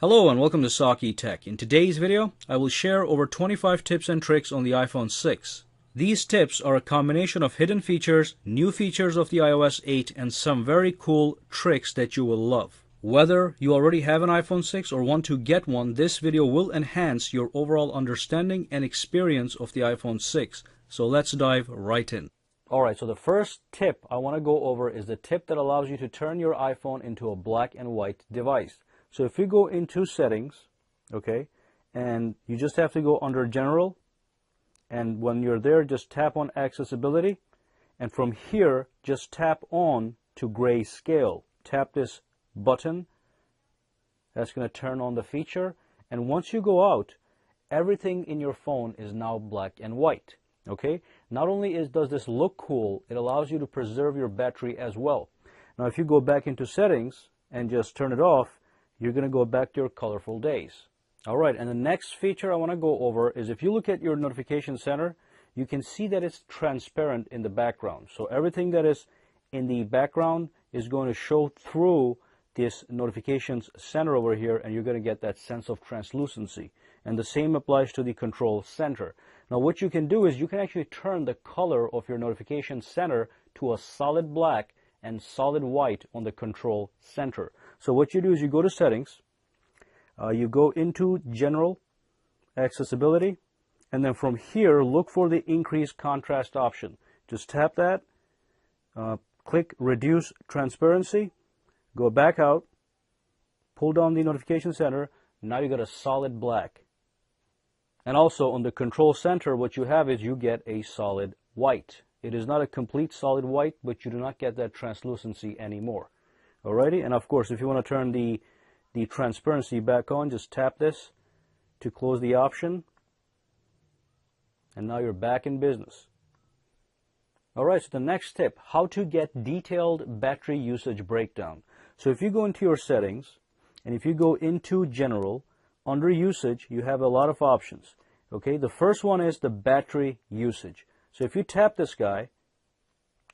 Hello and welcome to Saki Tech. In today's video, I will share over 25 tips and tricks on the iPhone 6. These tips are a combination of hidden features, new features of the iOS 8, and some very cool tricks that you will love. Whether you already have an iPhone 6 or want to get one, this video will enhance your overall understanding and experience of the iPhone 6. So let's dive right in. Alright, so the first tip I want to go over is the tip that allows you to turn your iPhone into a black and white device. So if you go into settings, okay, and you just have to go under general, and when you're there, just tap on accessibility, and from here, just tap on to grayscale. Tap this button. That's going to turn on the feature, and once you go out, everything in your phone is now black and white. Okay, not only does this look cool, it allows you to preserve your battery as well. Now if you go back into settings and just turn it off, you're going to go back to your colorful days. Alright, and the next feature I want to go over is if you look at your notification center, you can see that it's transparent in the background. So everything that is in the background is going to show through this notifications center over here, and you're going to get that sense of translucency. And the same applies to the control center. Now what you can do is you can actually turn the color of your notification center to a solid black and solid white on the control center. So what you do is you go to settings, you go into general accessibility, and then from here look for the increased contrast option. Just tap that, click reduce transparency, go back out, pull down the notification center. Now you got a solid black. And also on the control center, what you have is you get a solid white. It is not a complete solid white, but you do not get that translucency anymore. Alrighty, and of course, if you want to turn the transparency back on, just tap this to close the option. And now you're back in business. Alright, so the next tip, how to get detailed battery usage breakdown. So if you go into your settings, and if you go into general, under usage, you have a lot of options. Okay, the first one is the battery usage. So if you tap this guy,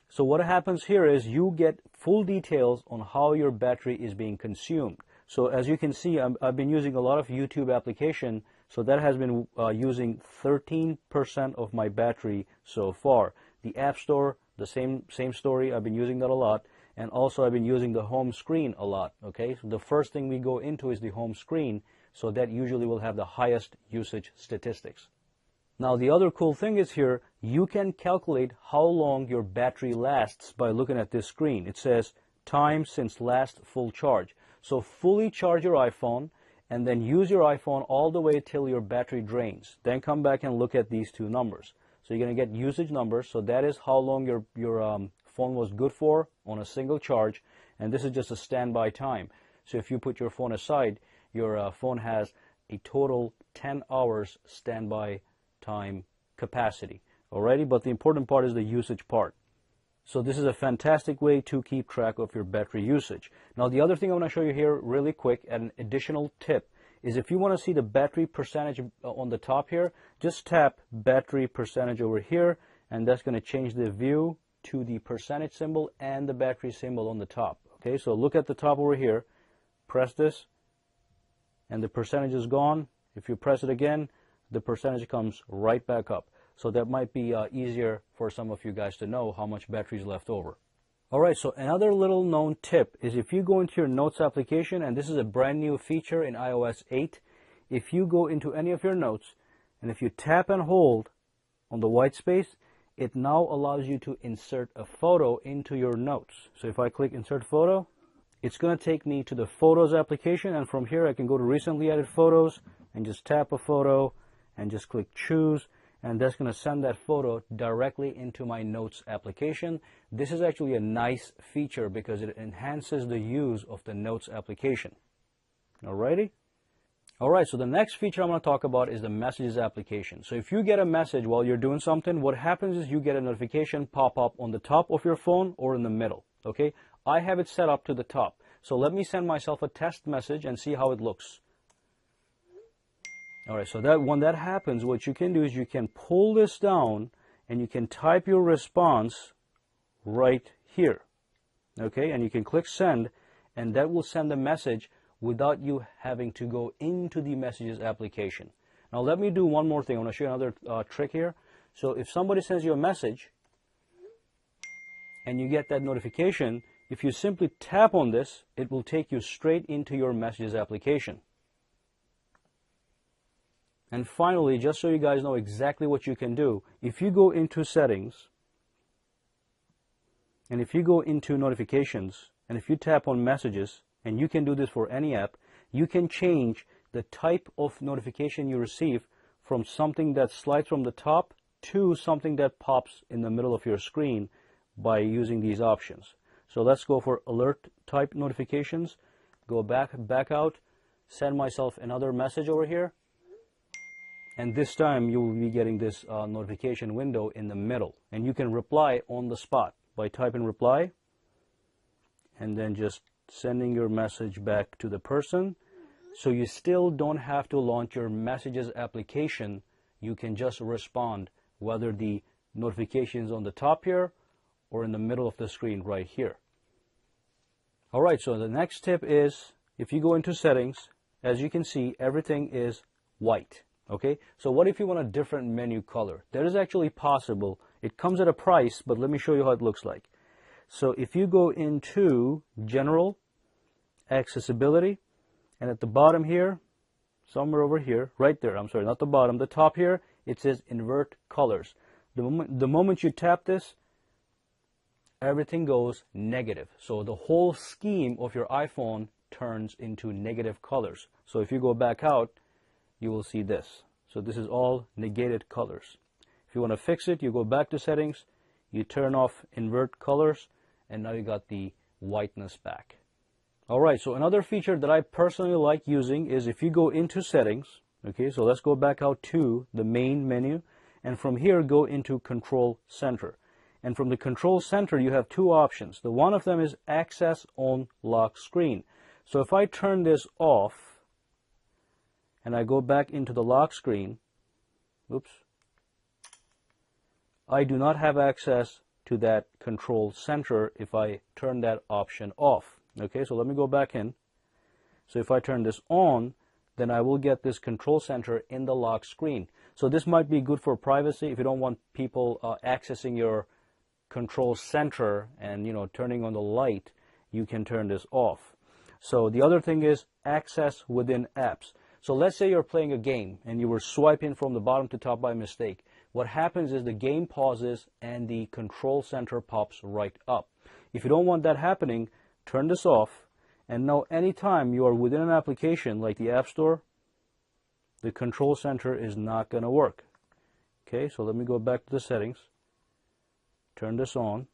so what happens here is you get full details on how your battery is being consumed. So as you can see, I've been using a lot of YouTube application, so that has been using 13% of my battery so far. The App Store, the same story, I've been using that a lot. And also I've been using the home screen a lot. Okay, so the first thing we go into is the home screen, so that usually will have the highest usage statistics. Now the other cool thing is here, you can calculate how long your battery lasts by looking at this screen. It says time since last full charge. So fully charge your iPhone and then use your iPhone all the way till your battery drains. Then come back and look at these two numbers. So you're going to get usage numbers. So that is how long your phone was good for on a single charge. And this is just a standby time. So if you put your phone aside, your phone has a total 10 hours standby time capacity. Alrighty, but the important part is the usage part. So this is a fantastic way to keep track of your battery usage. Now the other thing I want to show you here really quick, an additional tip, is if you want to see the battery percentage on the top here, just tap battery percentage over here, and that's going to change the view to the percentage symbol and the battery symbol on the top. Okay, so look at the top over here, press this, and the percentage is gone. If you press it again, the percentage comes right back up. So that might be easier for some of you guys to know how much battery is left over. Alright, so another little known tip is if you go into your Notes application, and this is a brand new feature in iOS 8, if you go into any of your notes, and if you tap and hold on the white space, it now allows you to insert a photo into your notes. So if I click insert photo, it's going to take me to the Photos application, and from here I can go to recently added photos and just tap a photo and just click choose, and that's going to send that photo directly into my Notes application. This is actually a nice feature because it enhances the use of the Notes application. Alrighty? Alright, so the next feature I'm going to talk about is the Messages application. So if you get a message while you're doing something, what happens is you get a notification pop up on the top of your phone or in the middle. Okay? I have it set up to the top. So let me send myself a test message and see how it looks. Alright, so when that happens, what you can do is you can pull this down and you can type your response right here. Okay, and you can click send, and that will send a message without you having to go into the Messages application. Now let me do one more thing. I want to show you another trick here. So if somebody sends you a message and you get that notification, if you simply tap on this, it will take you straight into your Messages application. And finally, just so you guys know exactly what you can do, if you go into Settings, and if you go into Notifications, and if you tap on Messages, and you can do this for any app, you can change the type of notification you receive from something that slides from the top to something that pops in the middle of your screen by using these options. So let's go for alert type notifications, go back out, send myself another message over here, and this time you will be getting this notification window in the middle, and you can reply on the spot by typing reply and then just sending your message back to the person. So you still don't have to launch your Messages application. You can just respond, whether the notification is on the top here or in the middle of the screen right here. Alright, so the next tip is, if you go into Settings, as you can see, everything is white. Okay, so what if you want a different menu color? That is actually possible. It comes at a price, but let me show you how it looks like. So if you go into General, Accessibility, and at the bottom here, somewhere over here, right there, I'm sorry, not the bottom, the top here, it says Invert Colors. The moment you tap this, everything goes negative. So the whole scheme of your iPhone turns into negative colors. So if you go back out, you will see this. So this is all negated colors. If you want to fix it, you go back to Settings, you turn off Invert Colors, and now you got the whiteness back. Alright, so another feature that I personally like using is if you go into Settings, okay, so let's go back out to the main menu, and from here go into Control Center. And from the Control Center you have two options. The one of them is Access on Lock Screen. So if I turn this off and I go back into the lock screen, oops, I do not have access to that Control Center if I turn that option off. Okay, so let me go back in. So if I turn this on, then I will get this Control Center in the lock screen. So this might be good for privacy if you don't want people accessing your Control Center and, you know, turning on the light. You can turn this off. So the other thing is access within apps. So let's say you're playing a game and you were swiping from the bottom to top by mistake. What happens is the game pauses and the Control Center pops right up. If you don't want that happening, turn this off, and now anytime you are within an application like the App Store, the Control Center is not going to work. Okay, so let me go back to the settings, turn this on.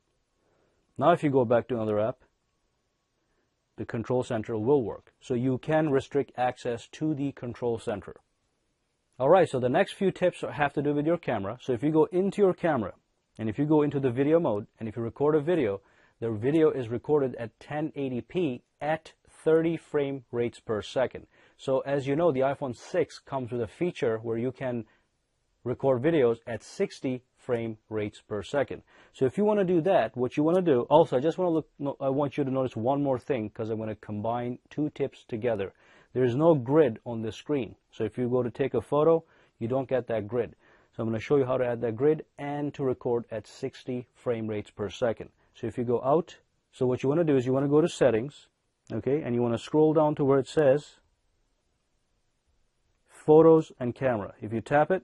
Now if you go back to another app, the Control Center will work. So you can restrict access to the Control Center. Alright, so the next few tips have to do with your camera. So if you go into your camera, and if you go into the video mode, and if you record a video, the video is recorded at 1080p at 30 frame rates per second. So as you know, the iPhone 6 comes with a feature where you can record videos at 60 frame rates per second. So if you want to do that, what you want to do, also I want you to notice one more thing, because I'm going to combine two tips together. There is no grid on the screen. So if you go to take a photo, you don't get that grid. So I'm going to show you how to add that grid and to record at 60 frame rates per second. So if you go out, so what you want to do is you want to go to settings, okay, and you want to scroll down to where it says photos and camera. If you tap it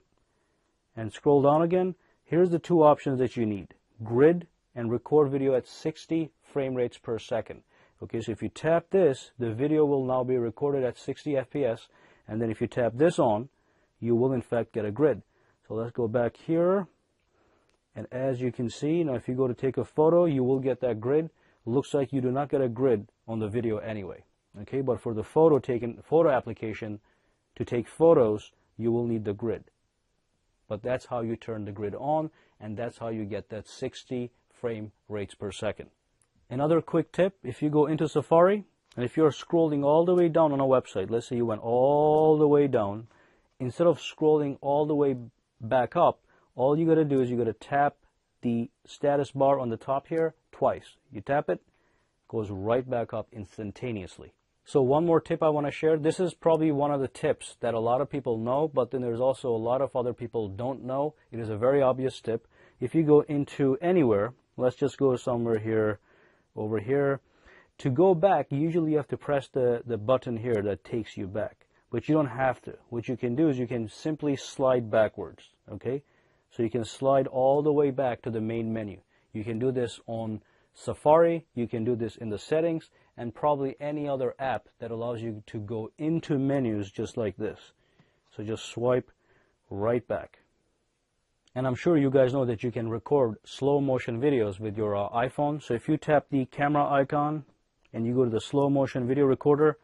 and scroll down again, here's the two options that you need: grid and record video at 60 frame rates per second. Okay, so if you tap this, the video will now be recorded at 60 FPS, and then if you tap this on, you will in fact get a grid. So let's go back here, and as you can see, now if you go to take a photo, you will get that grid. Looks like you do not get a grid on the video anyway. Okay, but for the photo application, to take photos, you will need the grid. But that's how you turn the grid on, and that's how you get that 60 frame rates per second. Another quick tip, if you go into Safari, and if you're scrolling all the way down on a website, let's say you went all the way down, instead of scrolling all the way back up, all you got to do is you got to tap the status bar on the top here twice. You tap it, goes right back up instantaneously. So one more tip I want to share. This is probably one of the tips that a lot of people know, but then there's also a lot of other people don't know. It is a very obvious tip. If you go into anywhere, let's just go somewhere here, over here. To go back, usually you have to press the button here that takes you back. But you don't have to. What you can do is you can simply slide backwards, okay? So you can slide all the way back to the main menu. You can do this on Safari, you can do this in the settings, and probably any other app that allows you to go into menus just like this. So just swipe right back. And I'm sure you guys know that you can record slow motion videos with your iPhone. So if you tap the camera icon and you go to the slow motion video recorder,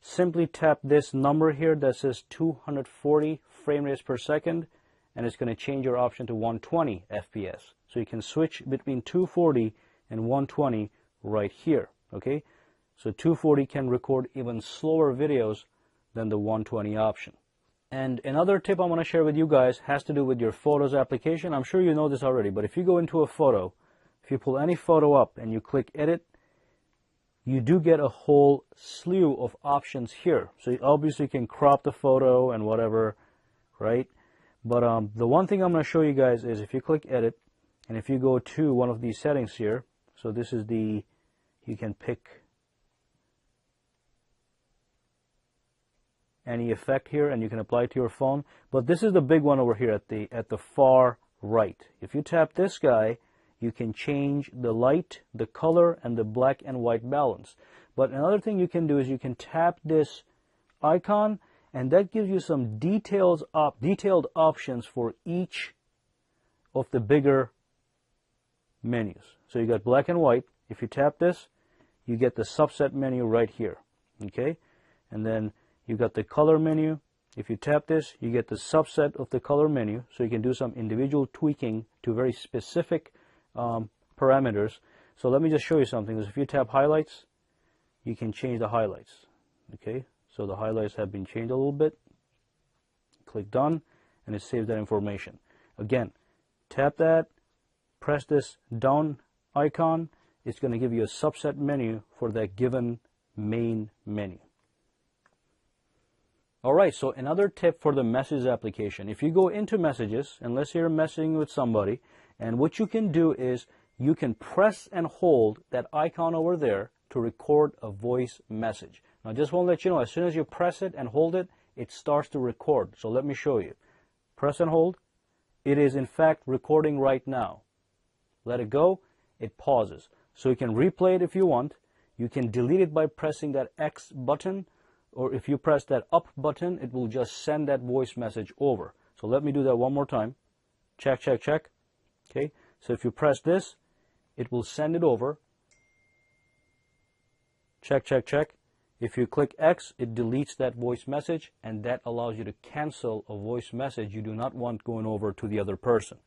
simply tap this number here that says 240 frame rates per second, and it's going to change your option to 120 FPS. So you can switch between 240 and 120 right here, okay? So 240 can record even slower videos than the 120 option. And another tip I want to share with you guys has to do with your Photos application. I'm sure you know this already, but if you go into a photo, if you pull any photo up and you click edit, you do get a whole slew of options here. So you obviously can crop the photo and whatever, right? But the one thing I'm going to show you guys is if you click edit, and if you go to one of these settings here, so this is the, you can pick any effect here and you can apply it to your phone. But this is the big one over here at the far right. If you tap this guy, you can change the light, the color, and the black and white balance. But another thing you can do is you can tap this icon, and that gives you some detailed options for each of the bigger menus. So you got black and white. If you tap this, you get the subset menu right here, okay? And then you got the color menu. If you tap this, you get the subset of the color menu, so you can do some individual tweaking to very specific parameters. So let me just show you something. If you tap highlights, you can change the highlights, okay? So the highlights have been changed a little bit. Click done, and it saves that information. Again, tap that, press this down icon. It's going to give you a subset menu for that given main menu. Alright, so another tip for the Messages application. If you go into Messages, and let's say you're messaging with somebody, and what you can do is you can press and hold that icon over there to record a voice message. Now, I just want to let you know, as soon as you press it and hold it, it starts to record. So let me show you. Press and hold. It is in fact recording right now. Let it go. It pauses. So you can replay it if you want. You can delete it by pressing that X button, or if you press that up button, it will just send that voice message over. So let me do that one more time. Check, check, check. Okay, so if you press this, it will send it over. Check, check, check. If you click X, it deletes that voice message, and that allows you to cancel a voice message you do not want going over to the other person.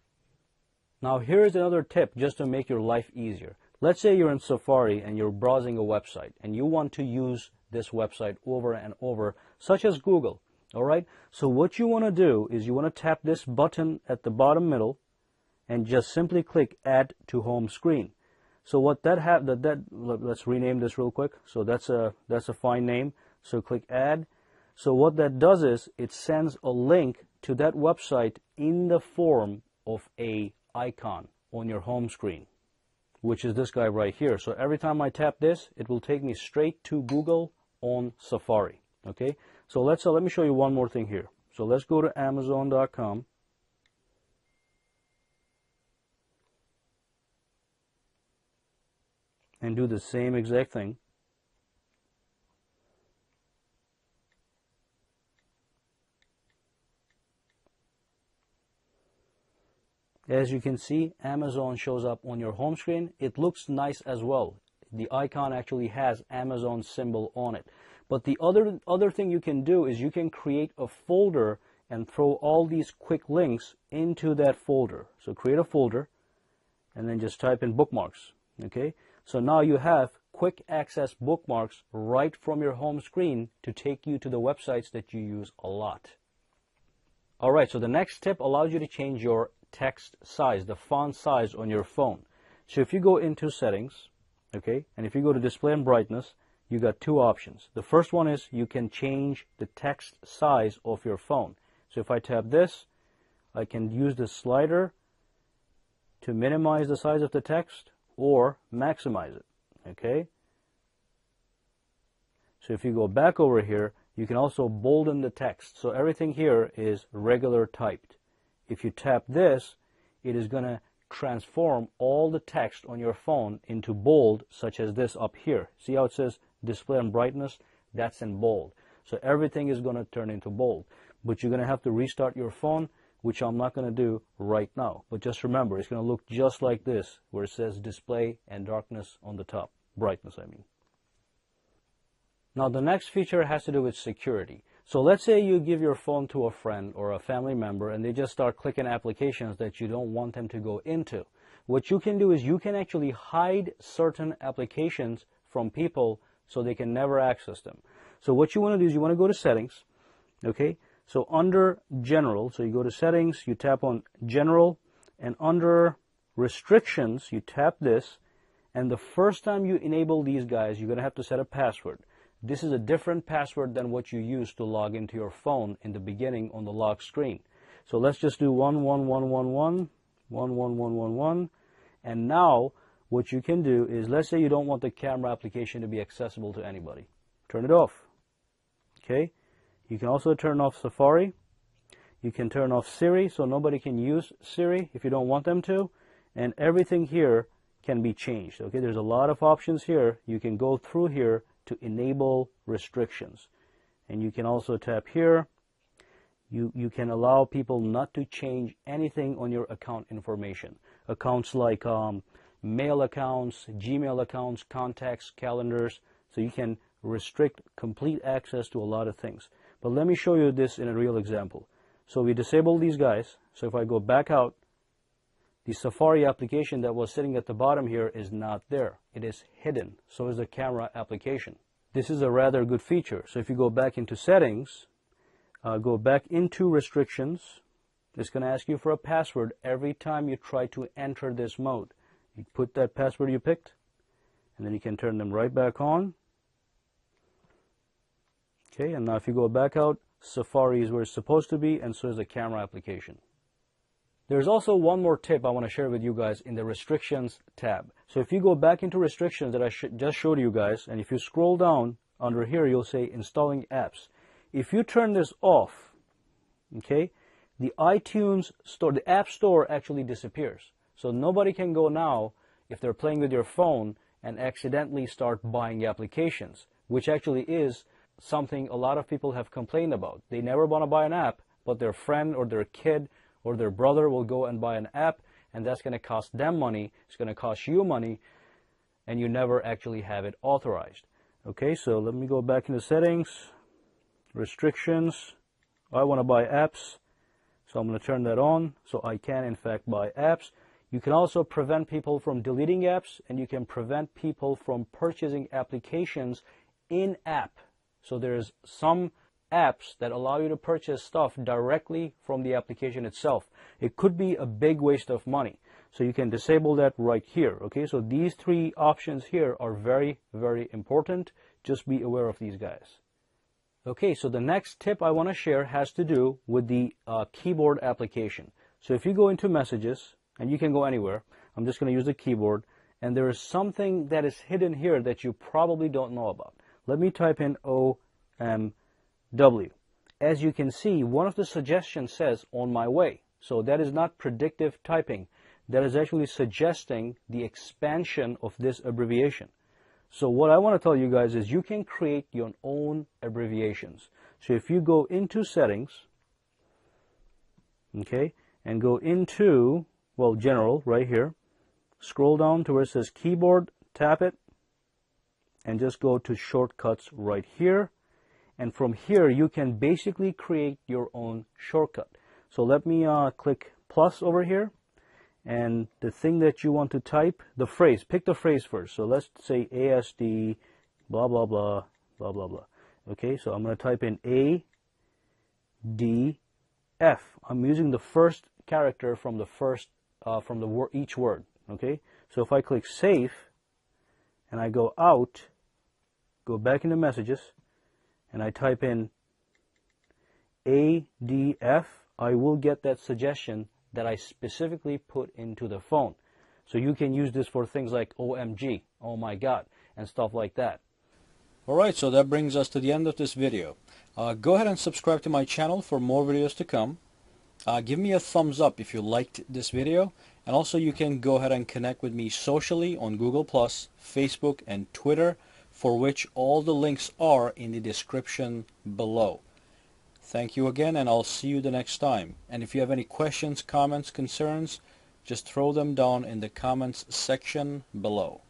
Now here's another tip just to make your life easier. Let's say you're in Safari and you're browsing a website and you want to use this website over and over, such as Google. Alright, so what you want to do is you want to tap this button at the bottom middle and just simply click Add to Home Screen. So what let's rename this real quick. So that's a fine name. So click Add. So what that does is it sends a link to that website in the form of a icon on your home screen, which is this guy right here. So every time I tap this, it will take me straight to Google on Safari. Okay, so let me show you one more thing here. So let's go to Amazon.com. and do the same exact thing. As you can see, Amazon shows up on your home screen. It looks nice as well. The icon actually has Amazon symbol on it. But the other thing you can do is you can create a folder and throw all these quick links into that folder. So create a folder and then just type in bookmarks. Okay? So now you have quick access bookmarks right from your home screen to take you to the websites that you use a lot. Alright, so the next tip allows you to change your text size, the font size on your phone. So if you go into settings, okay, and if you go to display and brightness, you got two options. The first one is you can change the text size of your phone. So if I tap this, I can use the slider to minimize the size of the text or maximize it, okay? So if you go back over here, you can also bolden the text. So everything here is regular typed. If you tap this, it is going to transform all the text on your phone into bold, such as this up here. See how it says display and brightness? That's in bold. So everything is going to turn into bold. But you're going to have to restart your phone, which I'm not going to do right now. But just remember, it's going to look just like this, where it says display and darkness on the top. Brightness, I mean. Now the next feature has to do with security. So let's say you give your phone to a friend or a family member and they just start clicking applications that you don't want them to go into. What you can do is you can actually hide certain applications from people so they can never access them. So what you want to do is you want to go to settings, okay? So under general, so you go to settings, you tap on general, and under restrictions, you tap this, and the first time you enable these guys, you're going to have to set a password. This is a different password than what you used to log into your phone in the beginning on the lock screen. So let's just do 11111, 11111, and now what you can do is, let's say you don't want the camera application to be accessible to anybody. Turn it off, okay? You can also turn off Safari. You can turn off Siri, so nobody can use Siri if you don't want them to, and everything here can be changed, okay? There's a lot of options here. You can go through here to enable restrictions, and you can also tap here. You can allow people not to change anything on your account information. Accounts like mail accounts, Gmail accounts, contacts, calendars. So you can restrict complete access to a lot of things. But let me show you this in a real example. So we disable these guys. So if I go back out, the Safari application that was sitting at the bottom here is not there. It is hidden. So is the camera application. This is a rather good feature. So if you go back into settings, go back into restrictions, it's going to ask you for a password every time you try to enter this mode. You put that password you picked, and then you can turn them right back on. Okay, and now if you go back out, Safari is where it's supposed to be, and so is the camera application. There's also one more tip I want to share with you guys in the restrictions tab. So if you go back into restrictions that I just showed you guys, and if you scroll down under here, you'll say installing apps. If you turn this off, okay, the iTunes store, the App Store actually disappears. So nobody can go now if they're playing with your phone and accidentally start buying applications, which actually is something a lot of people have complained about. They never want to buy an app, but their friend or their kid or their brother will go and buy an app, and that's going to cost them money, it's going to cost you money, and you never actually have it authorized. Okay, so let me go back into settings, restrictions. I want to buy apps, so I'm going to turn that on, so I can in fact buy apps. You can also prevent people from deleting apps, and you can prevent people from purchasing applications in-app. So there's some apps that allow you to purchase stuff directly from the application itself. It could be a big waste of money. So you can disable that right here. Okay, so these three options here are very, very important. Just be aware of these guys. Okay, so the next tip I want to share has to do with the keyboard application. So if you go into messages, and you can go anywhere, I'm just going to use the keyboard, and there is something that is hidden here that you probably don't know about. Let me type in OMW. As you can see, one of the suggestions says on my way. So that is not predictive typing. That is actually suggesting the expansion of this abbreviation. So what I want to tell you guys is you can create your own abbreviations. So if you go into settings, okay, and go into, well, general right here, scroll down to where it says keyboard, tap it, and just go to shortcuts right here. And from here, you can basically create your own shortcut. So let me click plus over here. And the thing that you want to type, the phrase, pick the phrase first. So let's say ASD, blah, blah, blah, blah, blah, blah. Okay, so I'm going to type in ADF. I'm using the first character from the first, each word. Okay, so if I click save and I go out, go back into messages, and I type in ADF, I will get that suggestion that I specifically put into the phone. So you can use this for things like OMG, oh my god, and stuff like that. Alright, so that brings us to the end of this video. Go ahead and subscribe to my channel for more videos to come. Give me a thumbs up if you liked this video, and also you can go ahead and connect with me socially on Google+, Facebook, and Twitter, for which all the links are in the description below. Thank you again, and I'll see you the next time. And if you have any questions, comments, concerns, just throw them down in the comments section below.